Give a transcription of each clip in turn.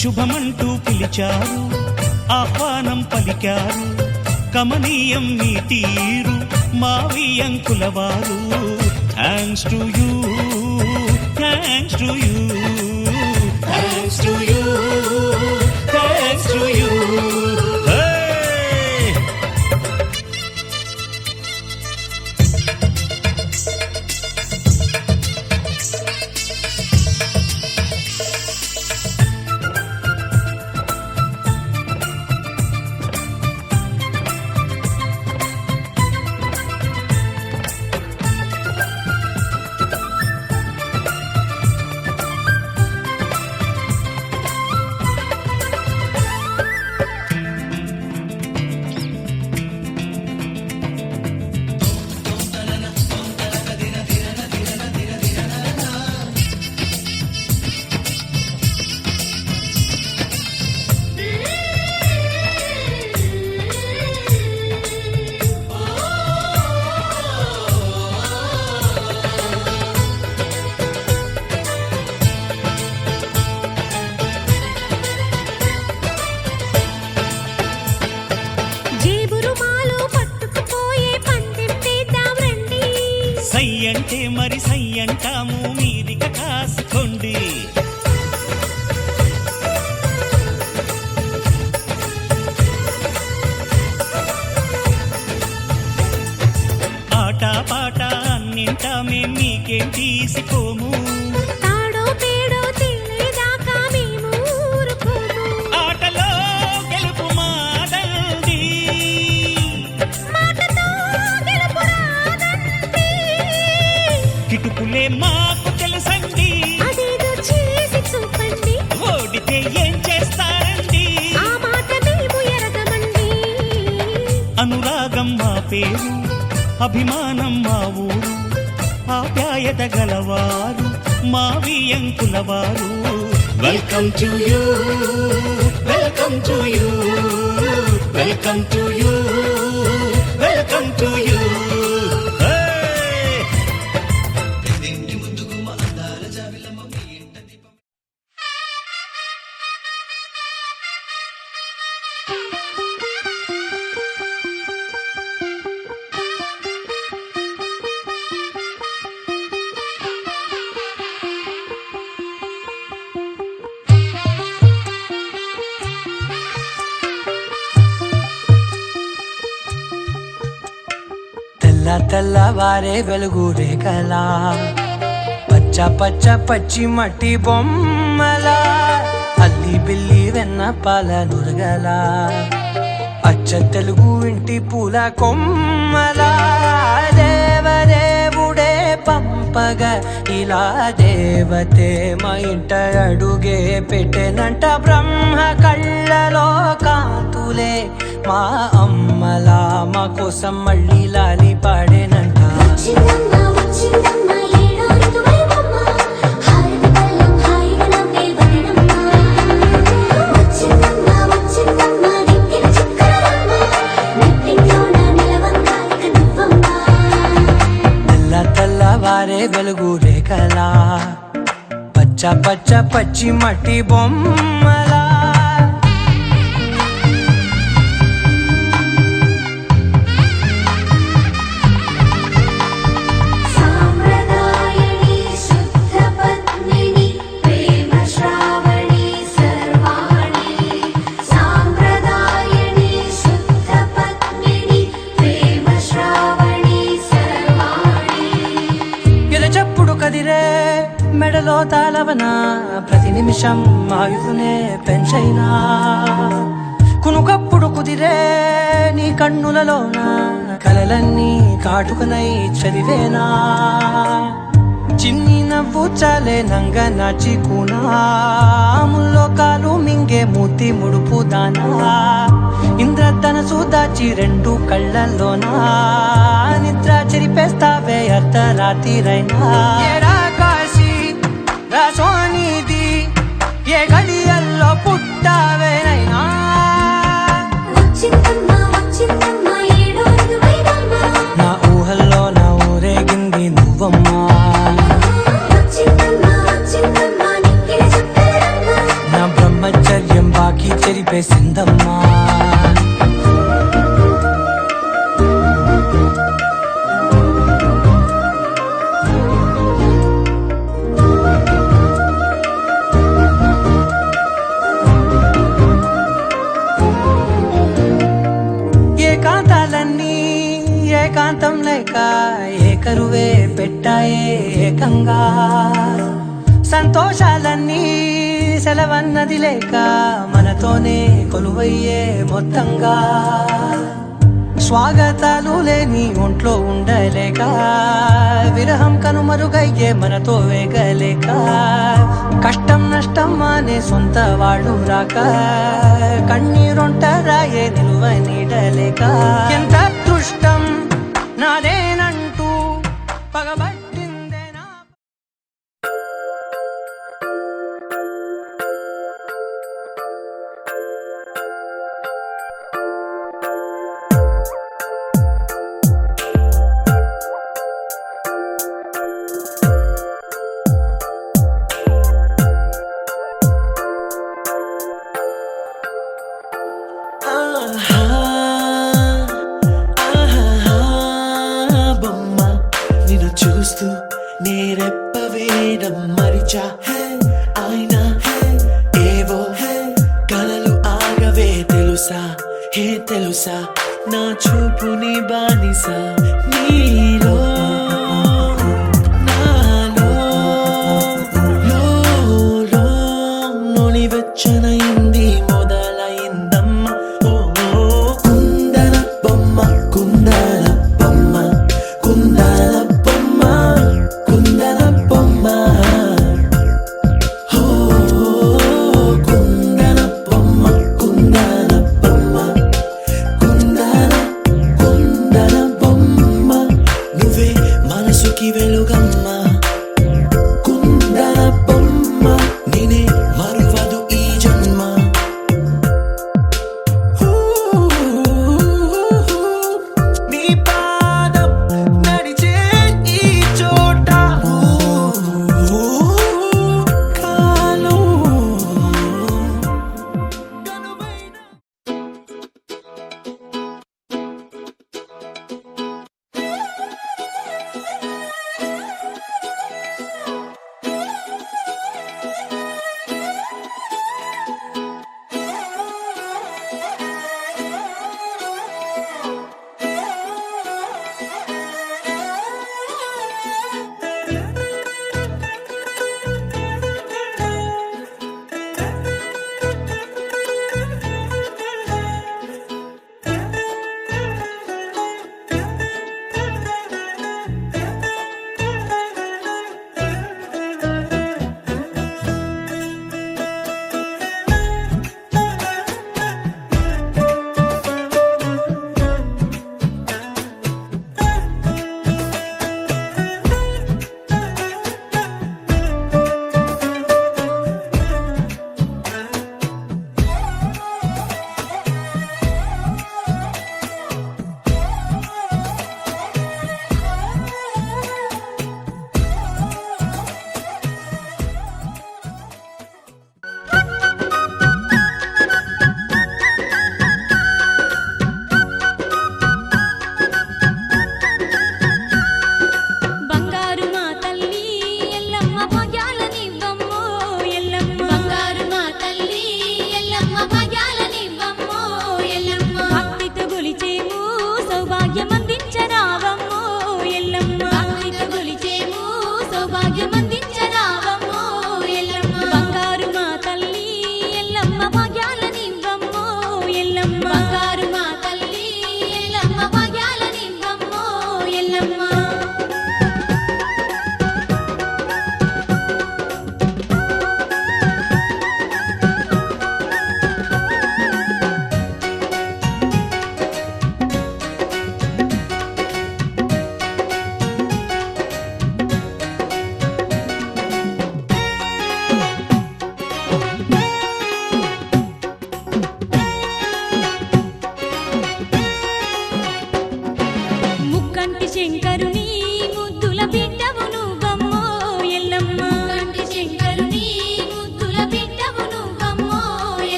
శుభమంటూ పిలిచారు, ఆహ్వానం పలికారు, కమనీయం మీ తీరు మా వియంకులవారు. Thanks to you, thanks to you, thanks to you, thanks to you. సై అంటే మరి సై అంటాము, మీదిక కాసుకోండి. ఆట పాట అన్నింటా మేం మీకేం తీసుకోము. ఆటలో గెలుపు మాదండి, కిటుకులే మాకు తెలుసండి. ఓడితే ఏం చేస్తారండి, అనురాగం మా పేరు, అభిమానం మా ఊరు, ఆప్యాయత గలవారు మా వియంకులవారు. Welcome to you, welcome to you, welcome to you, welcome to you. తెల్లవారే వెలుగు రేఖలా, పచ్చ పచ్చ పచ్చి మట్టి బొమ్మలా, అల్లి బిల్లి వెన్న పాల నురగలా, అచ్చ తెలుగు ఇంటి పూల కొమ్మలా, దేవదేవుడే పంపగ ఇలా దేవతే మా ఇంట అడుగే పెట్టెనంట. బ్రహ్మ కళ్ళలో కాంతులే మా అమ్మలా, మా కోసం మళ్ళీ లాలి పాడేనంట. తెల్లవారే వెలుగు రేఖలా, పచ్చ పచ్చ పచ్చి మట్టి బొమ్మలా. మెడలో తాళవన ప్రతి నిమిషం ఆయుధునే పెంచైనా, కునుకప్పుడు కుదిరే నీ కన్నులలోన కలలన్నీ కాటుకనై చదివేనా. చిన్ని నవ్వు చాలే నంగ నాచి కూనాముల్లో కాలు మింగే మూతి ముడుపు దానా, ఇంద్రధనసు దాచి రెండు కళ్ళల్లోనా, నిద్ర చెరిపేస్తావే అర్ధరాత్రిరైనా. సోనిది ఏ గడియల్లో పుట్టావేనైనా, నా ఊహల్లో నా ఊరేగింది నువ్వమ్మా. నా బ్రహ్మచర్య ప్రాంతం లేక ఏ కరువే పెట్టాయే ఏకంగా సంతోషాలన్నీ సెలవన్నది లేక మనతోనే కొలువయ్యే మొత్తంగా స్వాగతాలు లేని ఒంట్లో ఉండలేక విరహం కనుమరుగయ్యే మనతో వేగలేక కష్టం నష్టం అనే సొంత వాళ్ళు రాక కన్నీరొంటరాయే నిలువ నీడలేక ఎంత అదృష్టం నాదేనంటూ పగబట్టిందేనా బొమ్మ నిన్ను చూస్తూ నేరెప్ప వేయడం మరిచా అయినా ఏవో కలలు ఆగవే తెలుసా తెలుసా నా చూపుని బానిసా నీలో నాలో లో నొలివెచ్చనైంది మొదలైందమ్మ కుందన బొమ్మ కుందన బొమ్మ కుందన బొమ్మ కుందన బొమ్మ కుందన బొమ్మ కుందన బొమ్మ కుందన బొమ్మ నువ్వే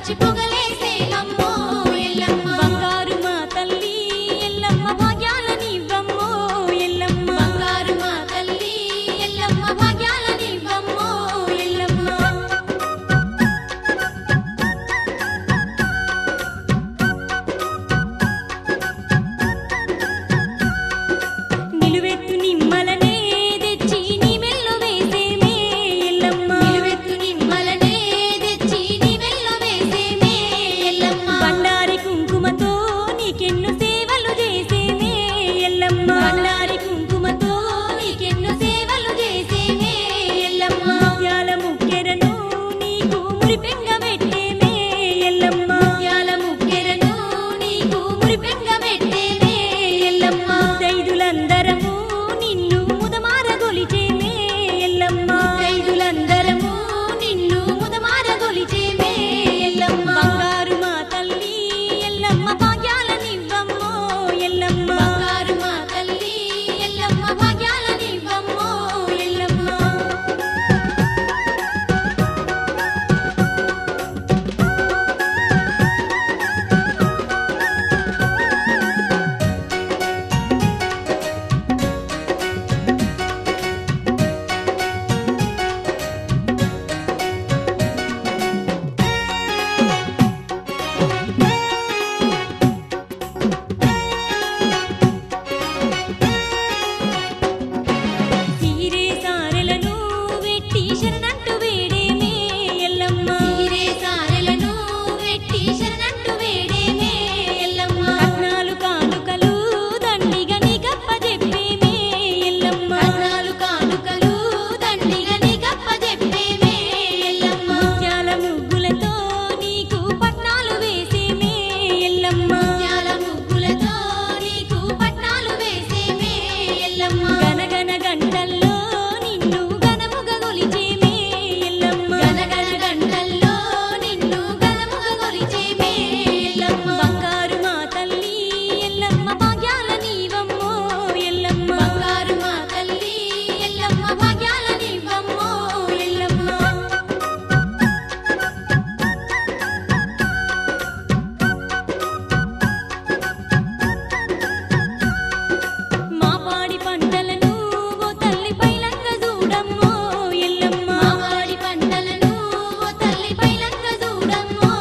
కాచి పొగలేసే అమ్మో ఎల్లమ్మ బంగారు మా తల్లి ఎల్లమ్మ భాగ్యాలనివ్వమ్మో ఎల్లమ్మ బంగారు మా తల్లి ఎల్లమ్మ భాగ్యాలనివ్వమ్మో ఎల్లమ్మ నిలువెత్తు నిమ్మలనే తెచ్చి నీ మెల్లో వేసేమే ఎల్లమ్మ నిలువెత్తు నిమ్మలనే తెచ్చి నీ మెల్లో వేసేమే ఎల్లమ్మ బండారి కుంకుమతో నీకెన్ను సేవలు చేసేమే ఎల్లమ్మ బండారి కుంకుమతో నీకెన్ను సేవలు చేసేమే ఎల్లమ్మ ముత్యాల ముక్కెరను నీకు మురిపెంగ పెట్టేమే ఎల్లమ్మ ముత్యాల ముక్కెరను నీకు మురిపెంగ పెట్టేమే ఎల్లమ్మ దైదులందరము నిన్ను ముదమారగొలిచేమే ఎల్లమ్మ దైదులందరము నిన్ను ముదమారగొలిచేమే ఎల్లమ్మ బంగారు మా తల్లి ఎల్లమ్మ భాగ్యాలనివ్వమ్మో ఎల్లమ్మ బంగారు మా తల్లి ఎల్లమ్మ భాగ్యాలనివ్వమ్మో ఎల్లమ్మ తీరే సారెలను వెట్టి శరణంటూ వేడేమే ఎల్లమ్మ తీరే సారెలను వెట్టి శరణంటూ వేడేమే ఎల్లమ్మ కట్నాలు కానుకలు దండిగా నీకప్ప చెప్పేమే ఎల్లమ్మ కట్నాలు కానుకలు దండిగా నీకప్ప చెప్పేమే ఎల్లమ్మ ముత్యాల ముగ్గులతో నీకు పట్నాలు వేసేమే ఎల్లమ్మ ముత్యాల ముగ్గులతో నీకు పట్నాలు వేసేమే ఎల్లమ్మ గనగన గంటల్లో నిన్ను గనముగ గొలిచేమే ఎల్లమ్మ గనగన గంటల్లో నిన్ను గనముగ గొలిచేమే ఎల్లమ్మ బంగారు మా తల్లి ఎల్లమ్మ భాగ్యాలనివ్వమ్మో ఎల్లమ్మ బంగారు మా తల్లి ఎల్లమ్మ భాగ్యాలనివ్వమ్మో ఎల్లమ్మ మా పాడి పంటలను ఓ తల్లి పైలంగ చూడమ్మో ఎల్లమ్మ మా పాడి పంటలను ఓ తల్లి పైలంగ చూడమ్మో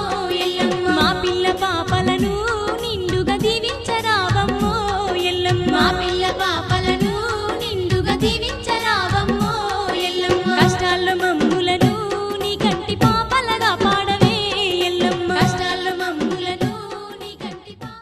ఎల్లమ్మ మా పిల్ల పాపలను నిండుగా దీవించరావమ్మో ఎల్లమ్మ మా పిల్ల పాపలను నిండుగా దీవించరావమ్మో ఎల్లమ్మ కష్టాల్లో మమ్ములను నీ కంటి పాపలగా పాడవే ఎల్లమ్మ కష్టాల్లో మమ్ములను నీ కంటి పాప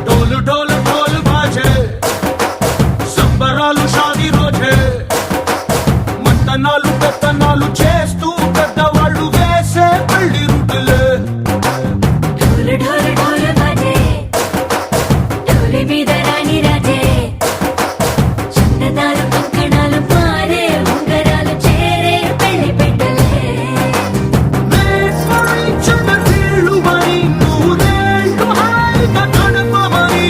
డోలు డోలు డోలు బాజే సంబరాలు షాది రోజే మంతనాలు పెత్తనాలు చేస్తూ పెద్దవాళ్ళు వేసే పెళ్లి రుటులే ढोल ढोल ढोल बाजे ढोली మీద రాణి రాజే చందనాలు కంకణాలు మారే ఉంగరాలు చేరే పెళ్లి పెట్టలే చిన్నీళ్ళు మరి నూరేళ్ళు హాయిగా గడపమని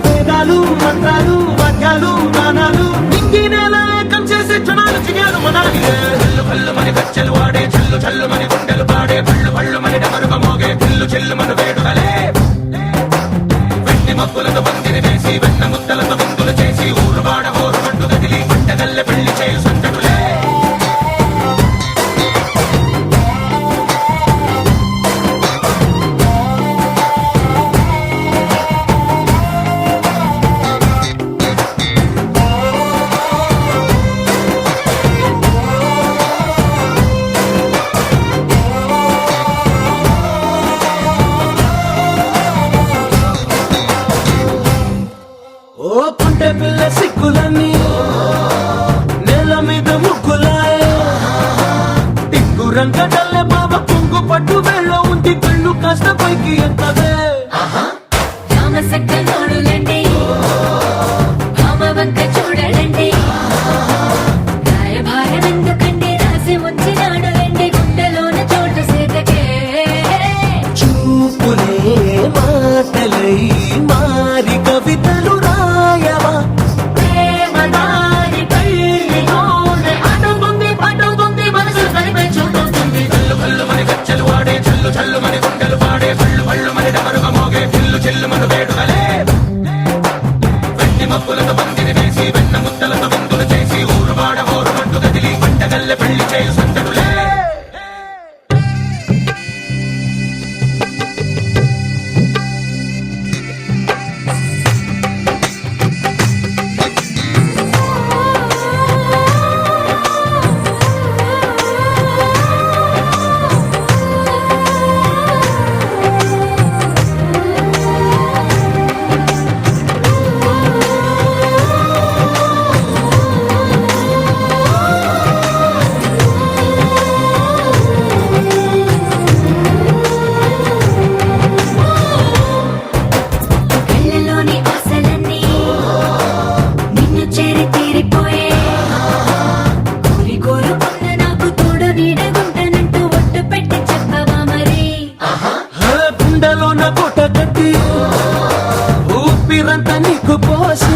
వేదాలు మంత్రాలు వాక్యాలు గానాలు నింగి నేల ఏకం చేసే క్షణాలు చిగారు మనాలి హల్లు హల్లు మని గజ్జలు వాడే చల్లు చల్లు మని గుండెలు పాడే పళ్ళు పళ్ళు మని డమరుగ మోగే పిల్లు చెల్లు మన వేడుకలే వెండి మబ్బులతో పందిరి వేసి వెన్న ముద్దలతో విందులు చేసి ఊరు వాడ హోరు పట్టు కదిలి పంటగల్లె పెళ్లి చేయు సంకటులే సక్క నోడులండి భామ వంక చూడలండి రాయభారం ఎందుకండి రాసి ఉంచినాడు ఎండి గుండెలోన చోటు సీతకే చూపులే మాటలై మారి కవితలు రాయవా ప్రేమ దారి పెళ్లిలోనే అడుగుంది పడుగుంది మనసు కలిపే చూడుతుంది కళ్ళు కళ్ళు మని గచ్చలు వాడే చల్లు చల్లు మని గుండెలు పాడే పళ్ళు పళ్ళు మని డమరుగా మోగే పిల్లు చెల్లు మన వేడుకలే వెండి మబ్బులతో పందిరి వేసి వెన్న ముద్దలతో విందులు చేసి ఊరు వాడ ఊరు మట్టు కదిలి పంటగల్లె పెళ్లి చేయు సందడులే కళ్ళలోని ఆశలన్నీ నిన్ను చేరి తీరిపోయే కోరి కోరుకున్న నాకు తోడు నీడగుంటానంటూ ఒట్టు పెట్టి చెప్పవా మరి గుండెలోన కోట కట్టి ఊపిరంతా నీకు పోసి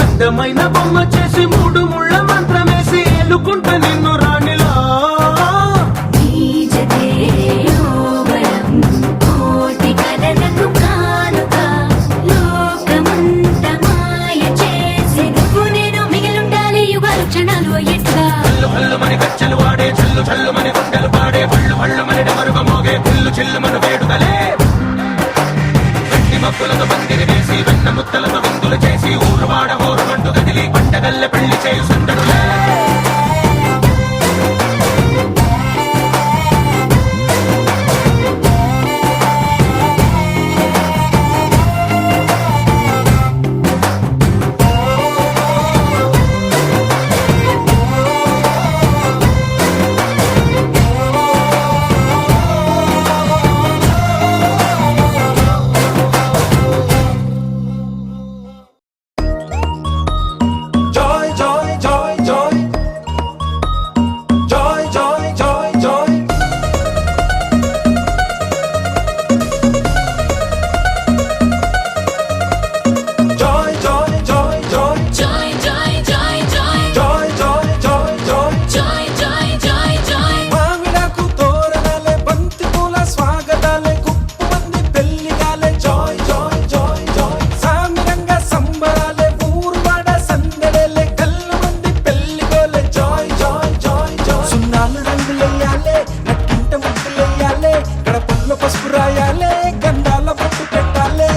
అందమైన బొమ్మ చేసి మూడు ముళ్ళ మంత్రమేసి ఎలుకుంటా నిన్ను రాణిలా నీజతే యోగరం కోటి కలలకు కానుక లోకమంత మాయ చేసి నువ్వు నేను మిగిలుండాలి యుగాలు క్షణాలు ఎట్లా కళ్ళు కళ్ళు మని గచ్చలు వాడే చల్లు చల్లు మని గుండెలు పాడే పళ్ళు పళ్ళు మని డమరుగా మోగే పిల్లు చిల్లు మన వేడుకలే వెండి మబ్బులతో పందిరి వేసి వెన్న ముద్దలతో విందులు చేసి ఊరు వాడ ఊరు మంటు కదిలి పంటగల్లె పెళ్లి చేయు సందడులే Joy, joy, joy, joy. Joy, joy, joy, joy. Joy, joy, joy, joy. joy joy joy joy Joy, joy, joy, joy. joy joy joy joy మామిడాకు తోరణాలే బంతి పూల స్వాగతాలే గుప్పు మంది పెళ్లిగాలే జాయ్ జాయ్ జాయ్ జాయ్ సామిరంగా సంబరాలే ఊరువాడ సందడేలే కళ్ళు మంది పెళ్లిగోలే జాయ్ జాయ్ జాయ్ జాయ్ సున్నాలు రంగులెయ్యాలే నట్టింట ముగ్గులెయ్యాలే గడపల్లో పసుపు రాయాలే గంధాల బొట్టు పెట్టాలే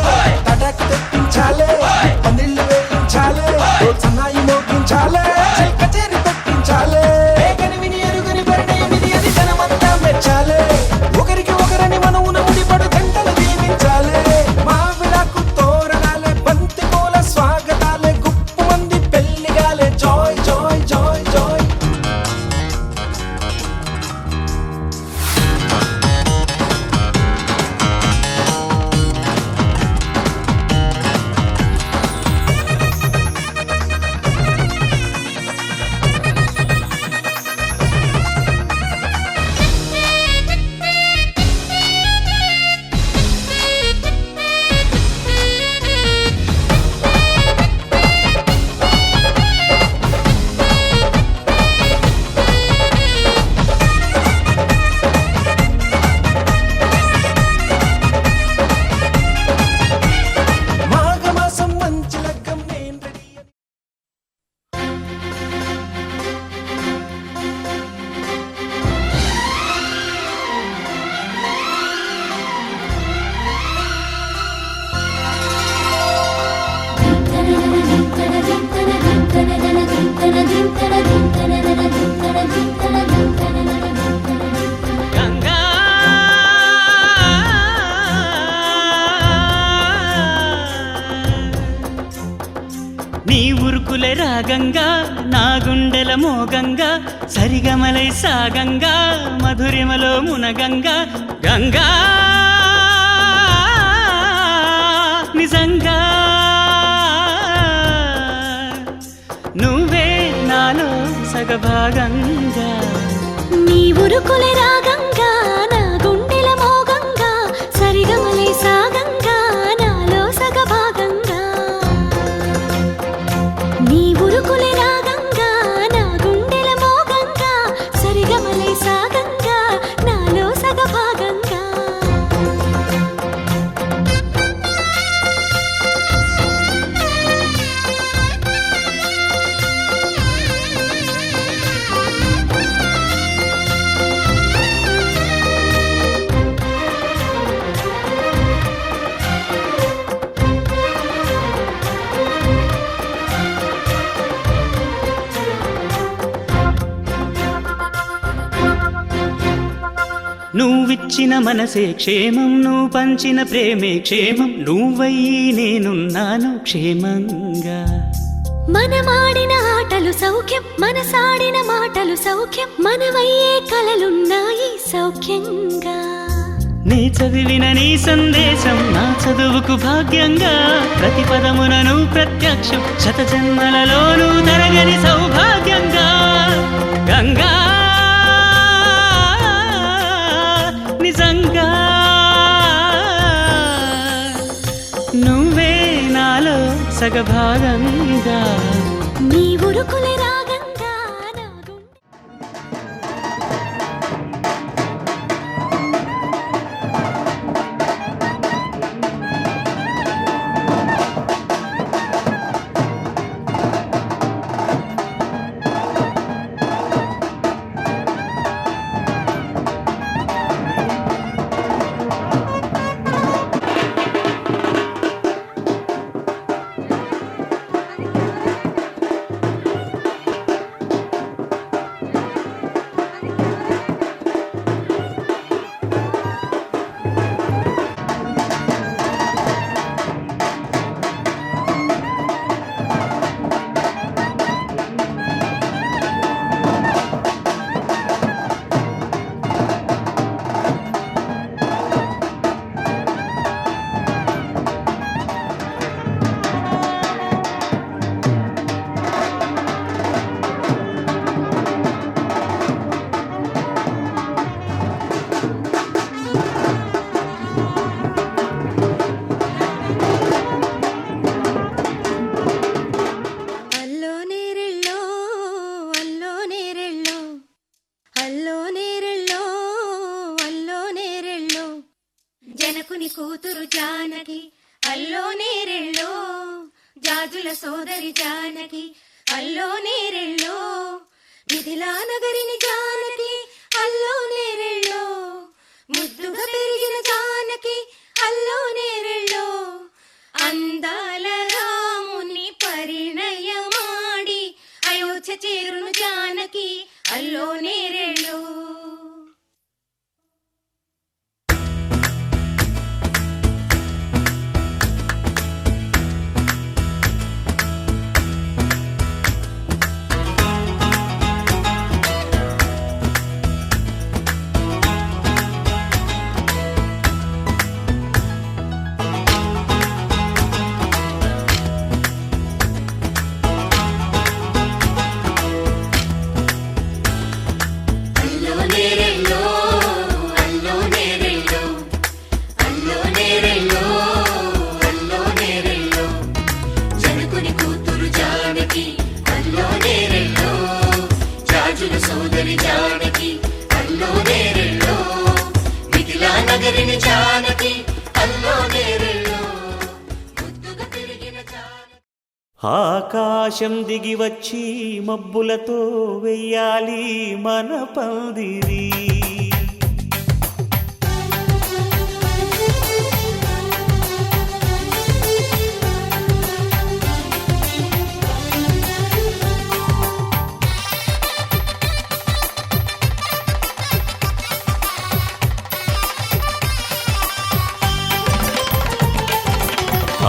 తడాకు తెప్పించాలే పందిళ్ళు వేయించాలే సన్నాయి మోగించాలే కచేరి పెట్టించాలే విని ఎరుగని పరిణయమిది అని జనమంతా మెచ్చాలే ఒకరికి ఒకరని మనవున ముడిపడు గంటలు దీవించాలే మావిడాకు తోరణాలే బంతి పూల స్వాగతాలే గుప్పు మంది పెళ్లిగాలే జాయ్ జాయ్ జాయ్ జాయ్ మాఘమాసం మంచి లగ్గం నేను రెడీ గంగా నీ ఉరుకులే రాగంగా నా గుండెల మోగంగా సరిగమలై సాగంగా మధురిమలో మునగంగా గంగా నిజంగా నువ్వే నాలో సగభాగంగా నీ ఉరుకులే రాగంగా నా గుండెల మోగంగా సరిగమలే సాగంగా నాలో సగభాగంగా నీ ఉరుకులే రాగంగా నా గుండెల మోగంగా సరిగమలే సాగంగా నాలో సగభాగంగా నువ్విచ్చిన మనసే క్షేమం నువ్వు పంచిన ప్రేమే క్షేమం నువ్వయ్యి నేనున్నాను క్షేమంగా మనమాడిన ఆటలు సౌఖ్యం మనసాడిన మాటలు సౌఖ్యం మనమయ్యే కలలున్నాయి సౌఖ్యంగా నీ చదివిన నీ సందేశం నా చదువుకు భాగ్యంగా ప్రతి పదమునను ప్రత్యక్షం శత జన్మలలోనూ తరగని సౌభాగ్యంగా గంగా నిజంగా నువ్వే నాలో సగభాగంగా నీ ఉరుకులే రాగంగా నా గుండె జనకుని కూతురు జానకి అల్లో నేరెళ్ళో జాజుల సోదరి జానకి అల్లో నేరెళ్ళో మిథిలా నగరిని జానకి అల్లో నేరెళ్ళో ముద్దుగా పెరిగిన జానకి అల్లో నేరెళ్ళో అందాల రాముని పరిణయమాడి అయోధ్య చేరును జానకి అల్లో నేరెళ్ళో ఆకాశం దిగి వచ్చి మబ్బులతో వెయ్యాలి మన పందిరి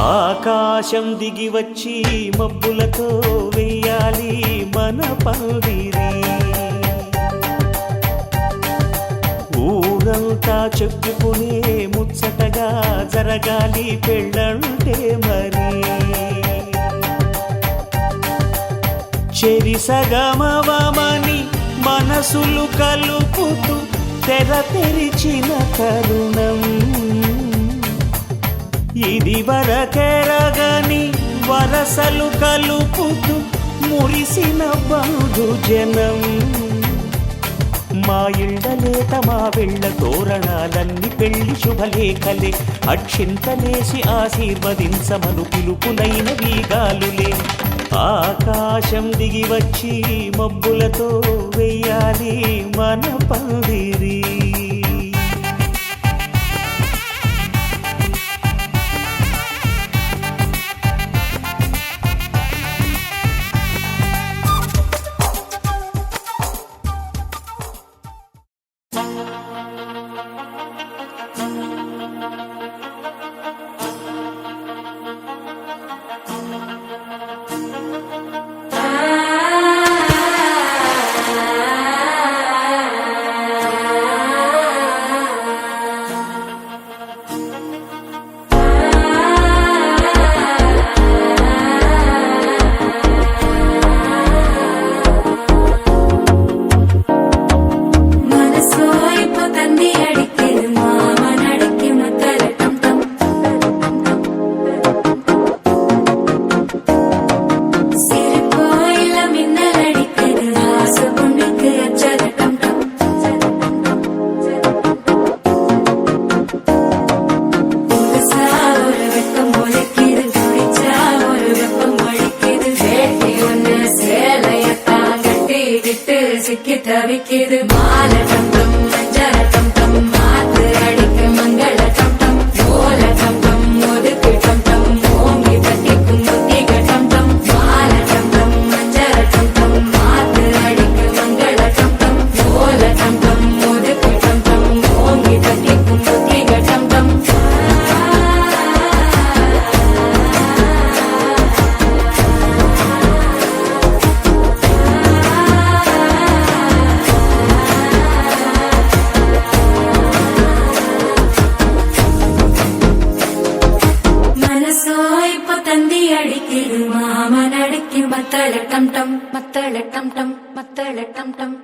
ఆకాశం దిగి వచ్చి మబ్బులతో వెయ్యాలి మన పందిరి ఊరంతా చెప్పుకునే ముచ్చటగా జరగాలి పెళ్ళంటే మరి చెరి సగమవమని మనసులు కలుపుతూ తెర తెరిచిన తరుణం ఇది వరకెరగని వరసలు కలుపుతూ మురిసిన బంధుజనం మా ఇళ్ళలేత మా వెళ్ళ తోరణాలన్నీ పెళ్లి శుభలేఖలే అక్షింతలేసి ఆశీర్వదించమను పిలుపునైన వీగాలులే ఆకాశం దిగి వచ్చి మబ్బులతో వెయ్యాలి మన పందిరి தவிக்கிது மால டம் டம் மஞ்சள டம் டம் மாத்து அடிக்க மங்கள டம் டம் ஓல டம் டம் ஒதுக்கு டம் டம் ஓங்கி தட்டிக்கும் முத்திக டம் டம் மால டம் டம் மஞ்சள டம் டம் மாத்து அடிக்க மங்கள டம் டம் ஓல டம் டம் ஒதுக்கு டம் டம் ஓங்கி தட்டிக்கும் முத்திக டம் டம் அடிக்கிது மாமன் அடிக்கி மத்தள டம் டம் மத்தள டம் டம் மத்தள டம் டம்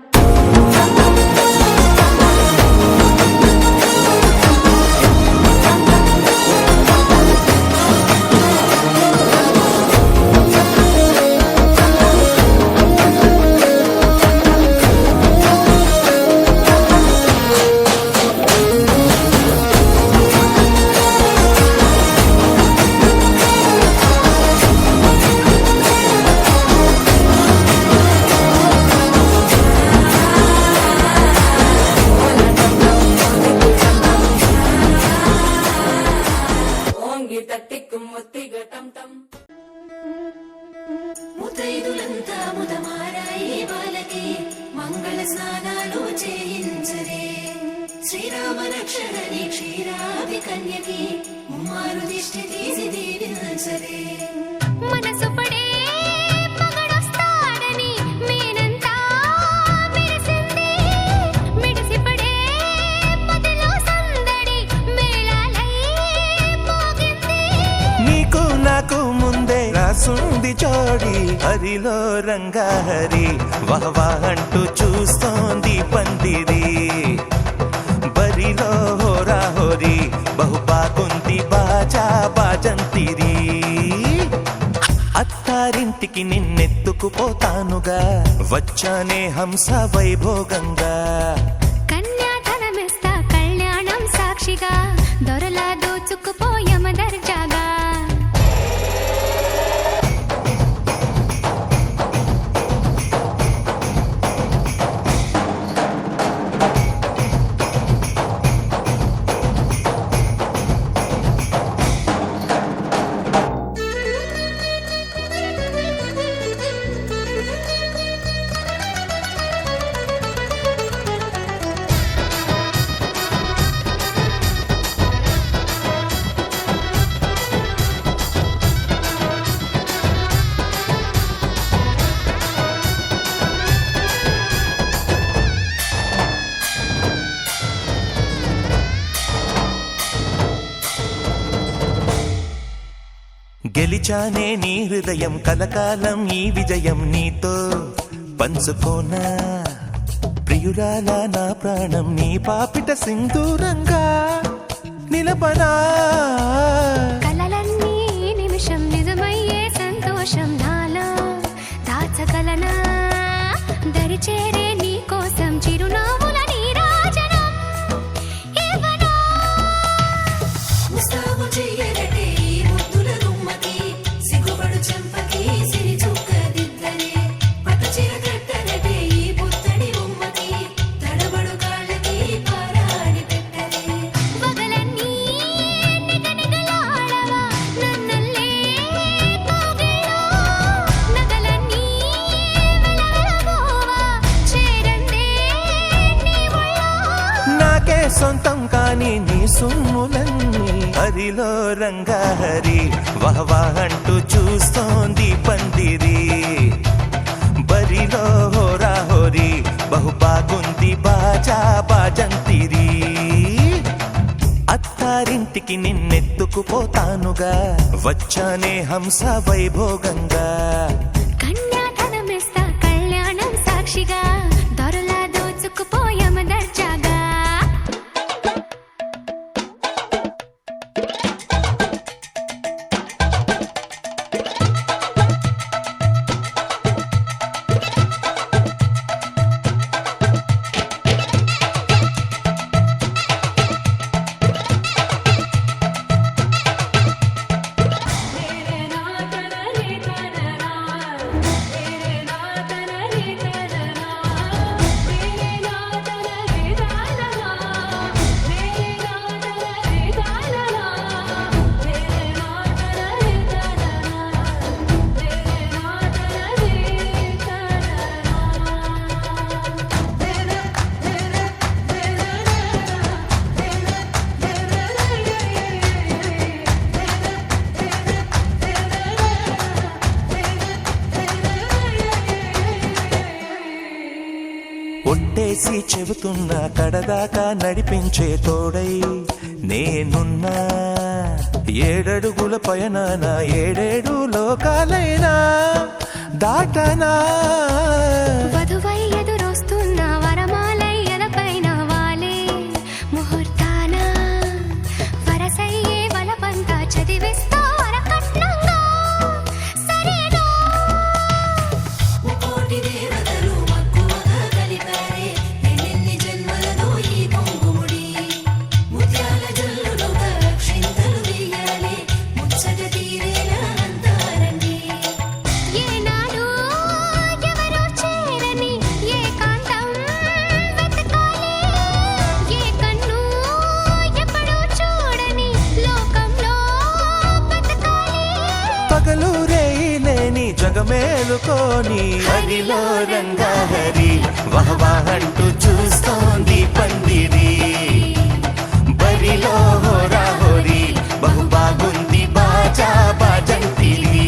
తట్టిక్కుం ముత్తిగ టం టం ముతైదులంతా ముదమారాయి బాలకి మంగళ స్నానాలు చేయించరే శ్రీరామ రక్షణని క్షీరాది కన్యకి ముమ్మారు దిష్టి తీసి దీవించరే మనసు పడే మగడొస్తాడని మేనంతా మెరిసింది మిడిసి పడే మదిలో సందడి మేళాలై మోగింది నీకు నాకు ముందే రాసుంది జోడి హరిలో రంగా హరి వహవా అంటూ చూస్తోంది పందిరి బరిలో హోరా హోరి బహుబాగుంది బాజా బాజంతిరి అత్తారింటికి నిన్నెత్తుకుపోతానుగా వచ్చానే హంస వైభోగంగా కన్యాధనమిస్తా కళ్యాణం సాక్షిగా దొరలా దోచుకుపోయమ దర్జాగా గెలిచానే నీ హృదయం కలకాలం ఈ విజయం నీతో పంచుకోనా ప్రియురాలా నా ప్రాణం నీ పాపిట సింధూరంగా నిలబడా కలలన్నీ నిమిషం నిజమయ్యే సంతోషం నాలో దాచగలనా దరిచేరే నీ కోసం చిరునవ్వుల నీరాజనం ఇవ్వనా ముస్తాబు చెయ్యగటే ఈ ముద్దుల గుమ్మకి సిగ్గుపడు చెంపకి సిరి చుక్క దిద్దలే పట్టు చీర కట్టగటే ఈ పుత్తడి బొమ్మకి తడబడు కాళ్ళకి పారాడి పెట్టలే పగలన్నీ నిగనిగలాడవా నన్నల్లే కాగేలో నగలన్నీ వెలవెలబోవా చేరందే నీ ఒళ్ళో నాకే సొంతం కాని నీ సొమ్ములన్నీ హరిలో రంగాహరి వహవా అంటూ చూస్తోంది పందిరి బరిలో హోరా హోరి బహు బాగుంది బాజా బాజంతిరి అత్తారింటికి నిన్నెత్తుకుపోతానుగా వచ్చానే హంస వైభోగంగా కన్యాధనమిస్తా కళ్యాణం సాక్షిగా దొరలా దోచుకుపోయామ దర్జాగా ఒట్టేసి చెబుతున్నా కడదాకా నడిపించే తోడై నేనున్నా ఏడడుగుల పయనాన ఏడేడు లోకాలైనా దాటనా వధువై ఎదురొస్తున్న వరమాలయ్యలపైన వాలే ముహూర్తాన వరసయ్యే వలపంతా చదివిస్తా వరకట్నంగా సరేనా ముకోటి దేవతలు మక్కువగా కలిపారే ఎన్నెన్ని జన్మలదో ఈ పొంగుముడి ముత్యాల జల్లులుగా క్షింతలు వేయాలి ముచ్చట తీరేలా అంతారండి ఏనాడు ఎవరో చేరని ఏకాంతం వెతకాలి ఏ కన్ను ఎప్పుడూ చూడని లోకంలో బతకాలి పగలు రేయి లేని జగమేలుకోని హరిలో రంగాహరి వహవా అంటూ చూస్తోంది పందిరి బరిలో హోరా హోరి బహు బాగుంది బాజా బాజంతిరి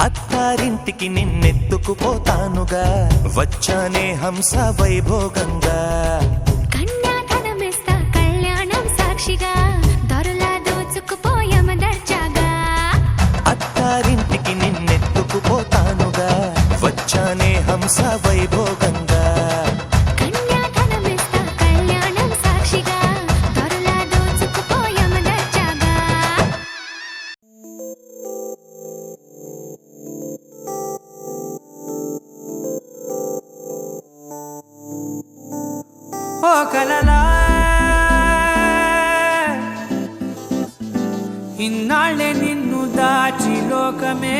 అత్తారింటికి నిన్నెత్తుకుపోతానుగా వచ్చానే హంస వైభోగంగా కన్యాధనమిస్తా కళ్యాణం సాక్షిగా దొరలా దోచుకుపోయామ దర్జాగా అత్తారింటికి నిన్నెత్తుకుపోతానుగా వచ్చానే హంస వైభోగంగా కన్యాధనమిస్తా కళ్యాణం సాక్షిగా దొరలా దోచుకుపోయామ దర్జాగా ఓ కలలా ఇన్నాళ్ళే నిన్ను దాచి లోకమే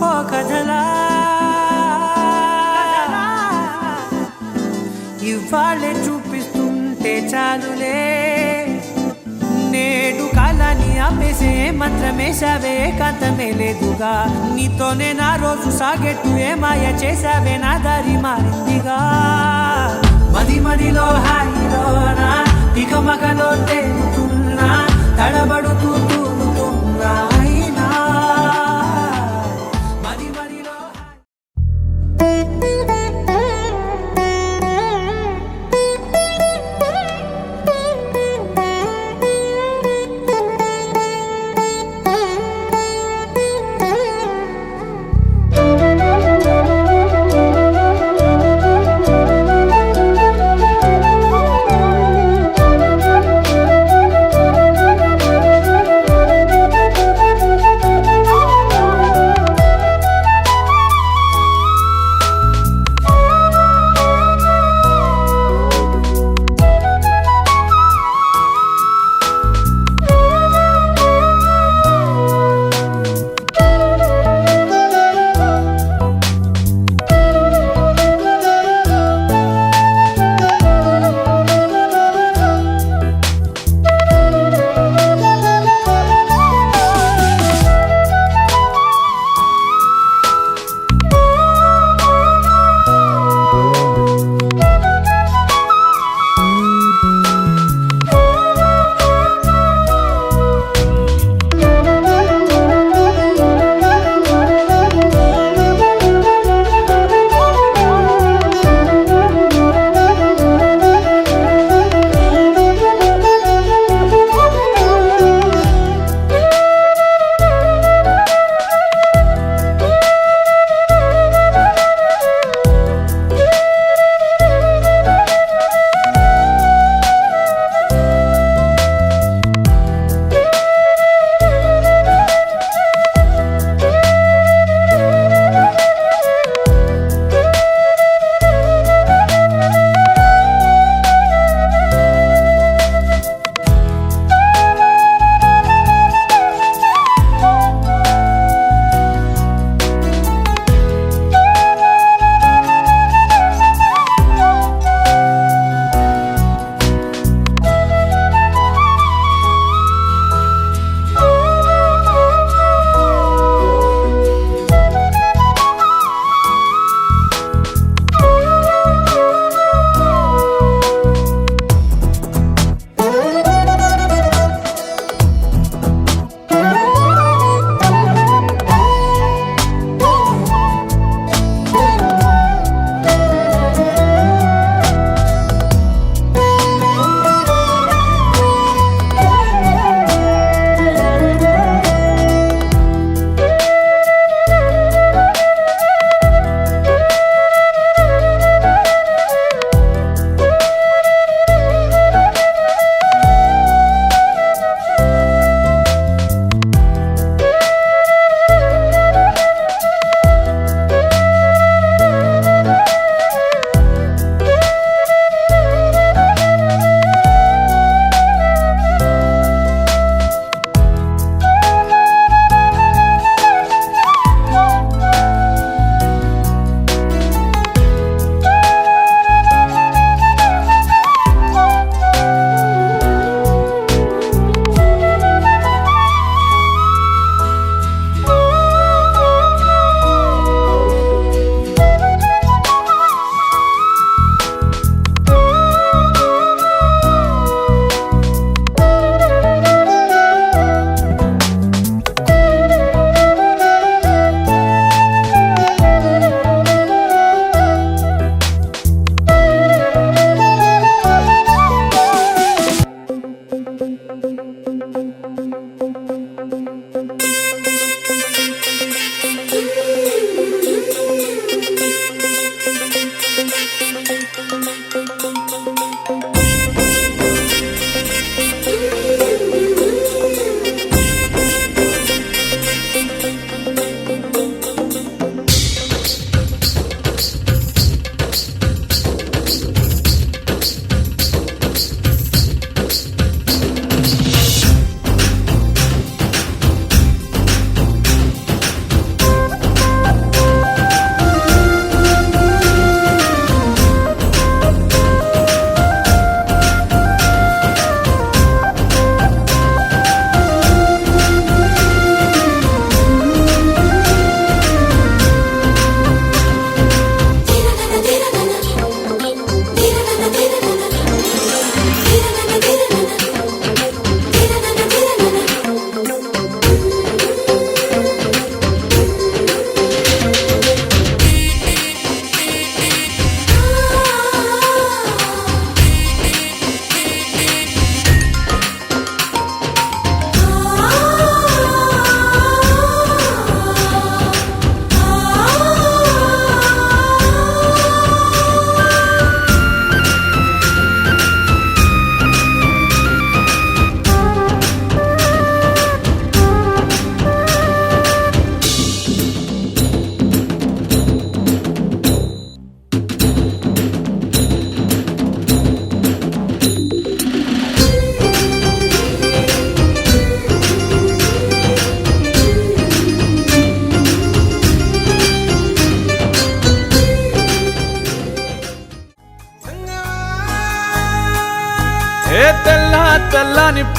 ఓ కథలా ఇవాళ్ళే చూపిస్తుంటే చాలులే నేడు కాలాన్ని ఆపేసే మంత్రమేశావే కాంతమే లేదుగా నీతోనే నా రోజు సాగెట్టు ఏ మాయ చేశావే నా దారి మారిందిగా మది మదిలో హాయిలోనా ఇక మగలో తేలుతున్నా తడబడుతూ తూలుతున్నా అయినా మది మదిలో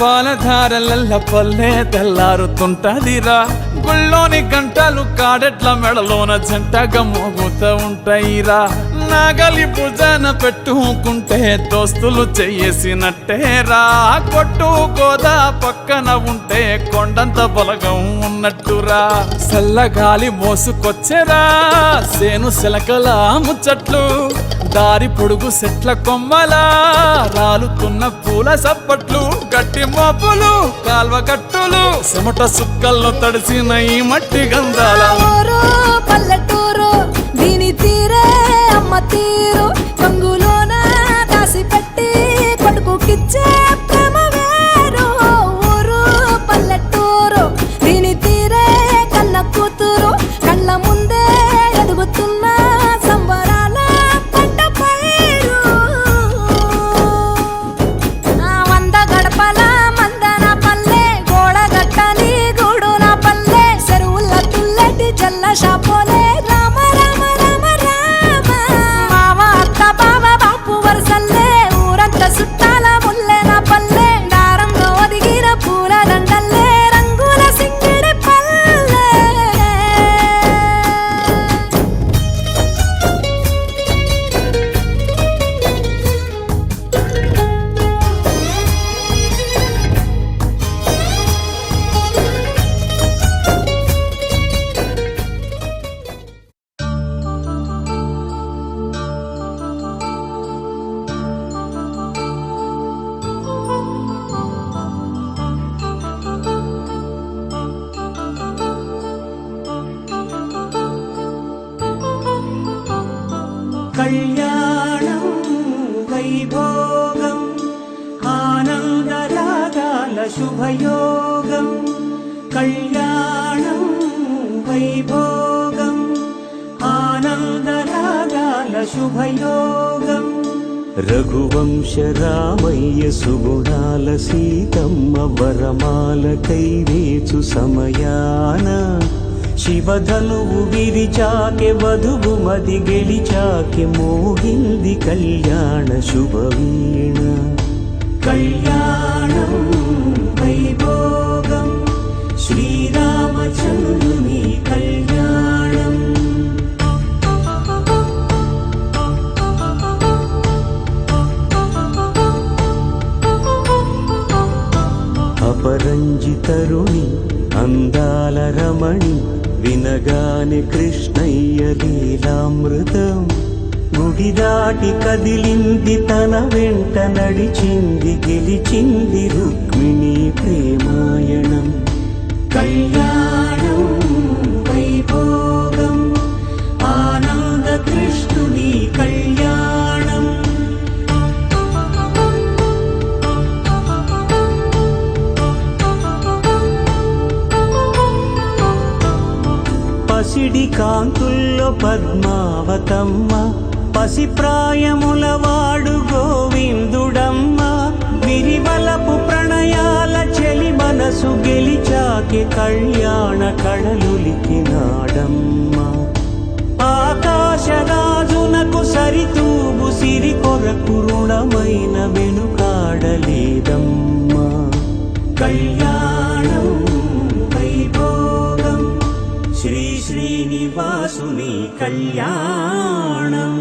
పాలధారలల్ల పల్లె తెల్లారుతుంటదిరా గుళ్ళోని గంటలు కాడెట్ల మెడలోన జంటగా మోగుతూ ఉంటాయిరా నాగలి భుజాన పెట్టుకుంటే దోస్తులు చెయ్యేసినట్టేరా కొట్టు గోదా పక్కన ఉంటే కొండంత బలగం ఉన్నట్టురా చల్లగాలి మోసుకొచ్చెరా సేను శిలకల ముచ్చట్లు దారి పొడుగు చెట్ల కొమ్మలా రాలుతున్న పూల సప్పట్లు గట్టి మోపులు కాల్వ కట్టులు చెమట సుక్కల్లో తడిసిన ఈ మట్టి గంధాల ఊరు పల్లెటూరు దీని తీరే అమ్మ తీరు కంగులోన దాసి పెట్టి కొడుకుకిచ్చే ప్రేమ వేరు ఊరు పల్లెటూరు దీని తీరే కన్న కూతురు కళ్ళ ముందే ఎదుగుతున్న సంబరాల పంట పైరు వంద గడపల మందన పల్లె గోడ గట్టని గూడున పల్లె చెరువుల తుల్లటి జల్ల షాపోలే రామ రామ రామ రామ మావ అత్త బావ బాపు వరసల్లే ఊరంతా చుట్టాల ముల్లెన పల్లె దారంలో ఒదిగిన పూల దండల్లే రంగుల సింగిడి పల్లె కళ్యాణం వైభోగం ఆనందరాగాల శుభయోగం కళ్యాణం వైభోగం ఆనందరాగాల శుభయోగం రఘువంశ రామయ్య సుగుణాల సీతమ్మ వరమాల కైవేచు సమయాన శివధనువు విరిచాకె వధువు మది గెలిచాకె మోగింది కళ్యాణ శుభవీణ కళ్యాణం వైభోగం శ్రీరామచంద్రుని కళ్యాణం అపరంజితరుణి అందాల రమణి వినగానే కృష్ణయ్య లీలామృతం గుడి దాటి కదిలింది తన వెంట నడిచింది గెలిచింది రుక్మిణి ప్రేమాయణం కళ్యాణం వైభోగం ఆనంద కృష్ణుని కళ్యాణం పసిడి కాంతుల్లో పద్మావతమ్మ పసిప్రాయముల వాడు గోవిందుడమ్మ విరివలపు ప్రణయాల చెలి మనసు గెలిచాకి కళ్యాణ కళలులికినాడమ్మ ఆకాశరాజునకు సరితూగు సిరి కొరకు రుణమైన వెనుకాడలేదమ్మా కళ్యాణం వైభోగం శ్రీ శ్రీనివాసుని కళ్యాణం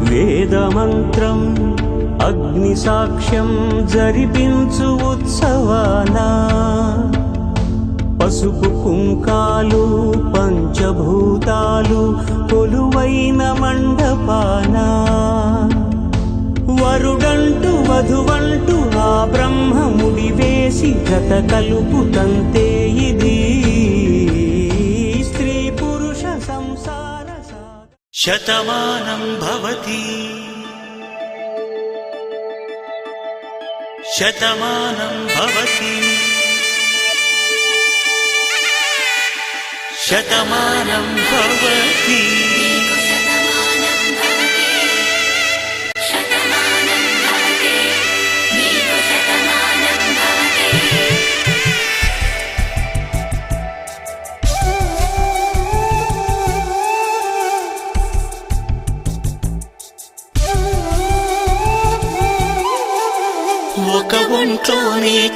వేదమంత్రం అగ్ని సాక్ష్యం జరిపించు ఉత్సవానా పసుపు కుంకాలు పంచభూతాలు కొలువైన మండపానా వరుడంటూ వధువంటూ ఆ బ్రహ్మముడి వేసి గత కలుపుతంతే ఇది స్త్రీ పురుష సంసార శతమానం భవతి శతమానం భవతి శతమానం భవతి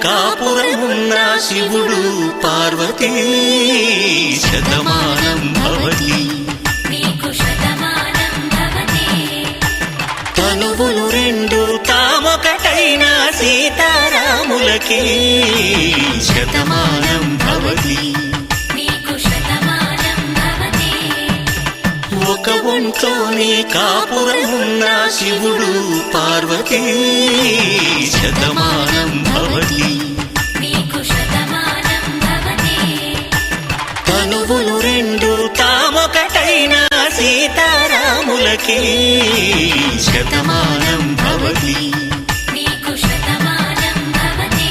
కాపురమున్న శివుడు పార్వతీ శతమానం భవతి నీకు శతమానం భవతి తనువులు రెండు తామొకటైన సీతారాములకి శతమానం భవతి నీకు శతమానం భవతి ఒక ఒంట్లోనే కాపురమున్న శివుడు పార్వతీ శతమానం భవతి నీకు శతమానం భవతి తనువులు రెండు తామొకటైన సీతారాములకి శతమానం భవతి నీకు శతమానం భవతి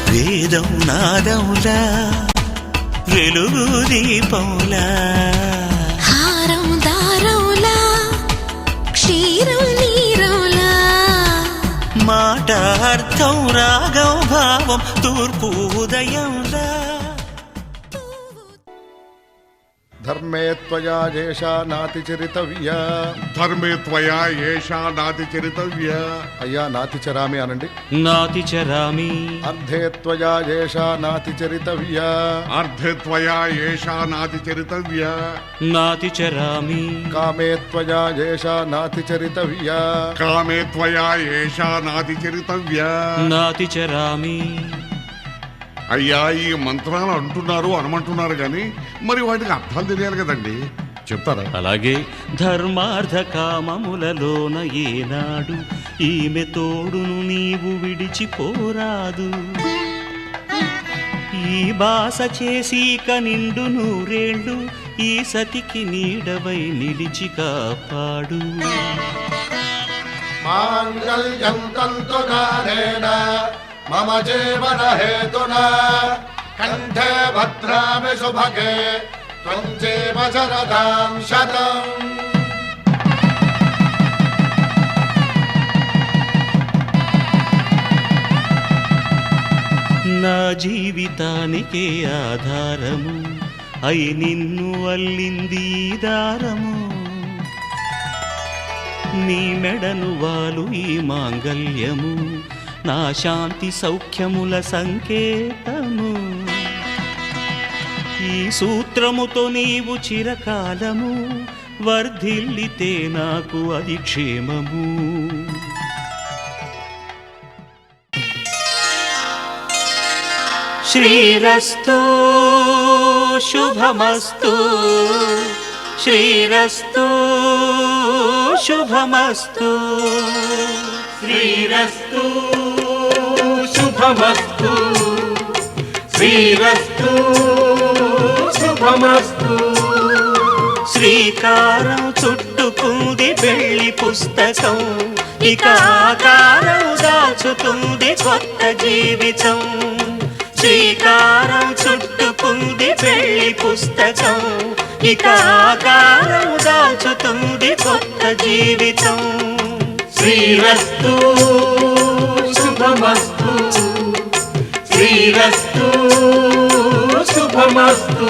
వేదం నాదములా వెలుగు దీపములా హారం దారవులా క్షీరం నీరవులా మాట అర్థం రాగం భావం తూర్పు ఉదయంలా ధర్మే త్వయా ఏషా నాతి చరితవ్య ధర్మే త్వయా ఏషా నాతి చరితవ్య అయ్యా నాతి చరామి అనండి నాతి చరామి అర్ధే త్వయా ఏషా నాతి చరితవ్య అర్ధే త్వయా ఏషా నాతి చరితవ్య నాతి చరామి కామే త్వయా ఏషా నాతి చరితవ్య కామే త్వయా ఏషా నాతి చరితవ్య నాతి చరామి అయ్యా ఈ మంత్రాలు అంటున్నారు అనమంటున్నారు కానీ మరి వాటికి అర్థాలు తెలియాలి కదండి చెప్తారా అలాగే ధర్మార్థ కామములలోన ఏనాడు ఈమె తోడును నీవు విడిచిపోరాదు ఈ బాస చేసి నిండు నూరేళ్ళు ఈ సతికి నీడవై నిలిచి కాపాడు మాంగళ్యం తంతునానేన మమ జీవన హేతునా కంఠే భద్రామి శుభగే త్వం జీవ శరదాం శతం నా జీవితానికే ఆధారము అయి నిన్ను అల్లింది ఈ దారము నీ మెడను వాలు ఈ మాంగల్యము నా శాంతి సౌఖ్యముల సంకేతము ఈ సూత్రముతో నీవు చిరకాలము వర్ధిల్లితే నాకు అది క్షేమము శ్రీరస్తు శుభమస్తు శ్రీరస్తు శుభమస్తు శ్రీరస్తు శుభమస్తు శ్రీరస్తు శుభమస్తు శ్రీకారం చుట్టుకుంది వెళ్లి పుస్తకం ఇక ఆకారం దాచుతుంది కొత్త జీవితం శ్రీకారం చుట్టుకుంది వెళ్లి పుస్తకం ఇక ఆకారం దాచుతుంది కొత్త జీవితం శ్రీరస్తు శుభమస్తు శ్రీరస్తు శుభమస్తు